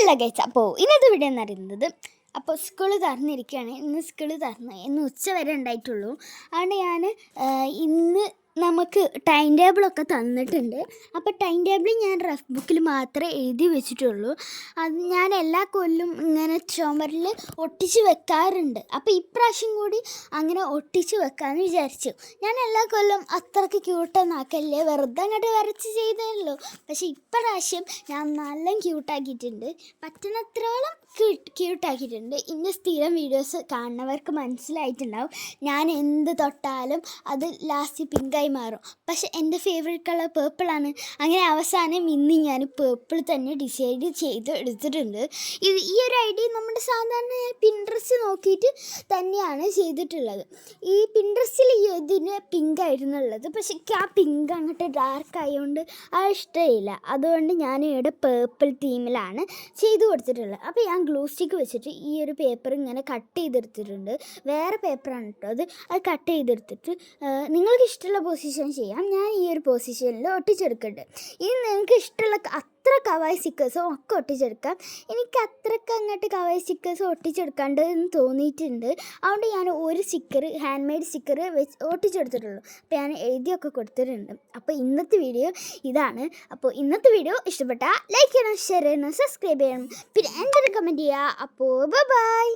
Hello guys, അപ്പോൾ ഇന്നത്തെ video എന്ന് പറയുന്നത് സ്കൂൾ തുറന്നിരിക്കുകയാണ്. ഇന്ന് സ്കൂൾ ഇന്ന് ഉച്ച വരെ ഉണ്ടായിട്ടുള്ളൂ. അതുകൊണ്ട് ഞാൻ ഇന്ന് നമുക്ക് ടൈം ടേബിളൊക്കെ തന്നിട്ടുണ്ട്. അപ്പോൾ ടൈം ടേബിൾ ഞാൻ റഫ് ബുക്കിൽ മാത്രമേ എഴുതി വെച്ചിട്ടുള്ളൂ. അത് ഞാൻ എല്ലാ കൊല്ലും ഇങ്ങനെ ചുമരിൽ ഒട്ടിച്ച് വെക്കാറുണ്ട്. അപ്പോൾ ഇപ്രാവശ്യം കൂടി അങ്ങനെ ഒട്ടിച്ച് വെക്കാമെന്ന് വിചാരിച്ചു. ഞാൻ എല്ലാ കൊല്ലം അത്രയ്ക്ക് ക്യൂട്ടൊന്നാക്കല്ലേ, വെറുതെ അങ്ങോട്ട് വരച്ച് ചെയ്തല്ലോ. പക്ഷേ ഇപ്രാവശ്യം ഞാൻ നല്ല ക്യൂട്ടാക്കിയിട്ടുണ്ട്, പറ്റുന്നത്രോളം ക്യൂട്ടാക്കിയിട്ടുണ്ട്. ഇൻ്റെ സ്ഥിരം വീഡിയോസ് കാണുന്നവർക്ക് മനസ്സിലായിട്ടുണ്ടാവും, ഞാൻ എന്ത് തൊട്ടാലും അത് ലാസ്റ്റ് പിങ്കായി മാറും. പക്ഷെ എൻ്റെ ഫേവറേറ്റ് കളർ പേർപ്പിളാണ്. അങ്ങനെ അവസാനം ഇന്ന് ഞാൻ പേർപ്പിൾ തന്നെ ഡിസൈഡ് ചെയ്ത് എടുത്തിട്ടുണ്ട്. ഈ ഒരു ഐഡിയ നമ്മുടെ സാധാരണ പിൻട്രസ്റ്റ് നോക്കിയിട്ട് തന്നെയാണ് ചെയ്തിട്ടുള്ളത്. ഈ പിൻട്രസ്റ്റിൽ ഇതിന് പിങ്ക് ആയിരുന്നു ഉള്ളത്, പക്ഷെ എനിക്ക് ആ പിങ്ക് അങ്ങോട്ട് ഡാർക്ക് ആയതുകൊണ്ട് അത് ഇഷ്ടമില്ല. അതുകൊണ്ട് ഞാൻ ഇവിടെ പേർപ്പിൾ തീമിലാണ് ചെയ്ത് കൊടുത്തിട്ടുള്ളത്. അപ്പോൾ ഞാൻ ഗ്ലൂ സ്റ്റിക്ക് വെച്ചിട്ട് ഈ ഒരു പേപ്പർ ഇങ്ങനെ കട്ട് ചെയ്തെടുത്തിട്ടുണ്ട്. വേറെ പേപ്പറാണ് കേട്ടോ അത് കട്ട് ചെയ്തെടുത്തിട്ട് നിങ്ങൾക്ക് ഇഷ്ടമുള്ള പൊസിഷൻ ചെയ്യാം. ഞാൻ ഈ ഒരു പൊസിഷനിൽ ഒട്ടിച്ചെടുക്കുന്നുണ്ട്. ഇനി നിങ്ങൾക്ക് ഇഷ്ടമുള്ള അത്ര കവായി സ്റ്റിക്കേഴ്സോ ഒക്കെ ഒട്ടിച്ചെടുക്കാം. എനിക്ക് അത്രയ്ക്ക് അങ്ങോട്ട് കവായി സ്റ്റിക്കേഴ്സ് ഒട്ടിച്ചെടുക്കാണ്ട് എന്ന് തോന്നിയിട്ടുണ്ട്. അതുകൊണ്ട് ഞാൻ ഒരു സ്റ്റിക്കർ, ഹാൻഡ് മെയ്ഡ് സ്റ്റിക്കർ ഒട്ടിച്ചെടുത്തിട്ടുള്ളൂ. അപ്പോൾ ഞാൻ എഴുതിയൊക്കെ കൊടുത്തിട്ടുണ്ട്. അപ്പോൾ ഇന്നത്തെ വീഡിയോ ഇതാണ്. അപ്പോൾ ഇന്നത്തെ വീഡിയോ ഇഷ്ടപ്പെട്ടാൽ ലൈക്ക് ചെയ്യണം, ഷെയർ ചെയ്യണം, സബ്സ്ക്രൈബ് ചെയ്യണം, പിന്നെ എൻ്റെ കമൻറ്റ് ചെയ്യുക. അപ്പോൾ ബൈ.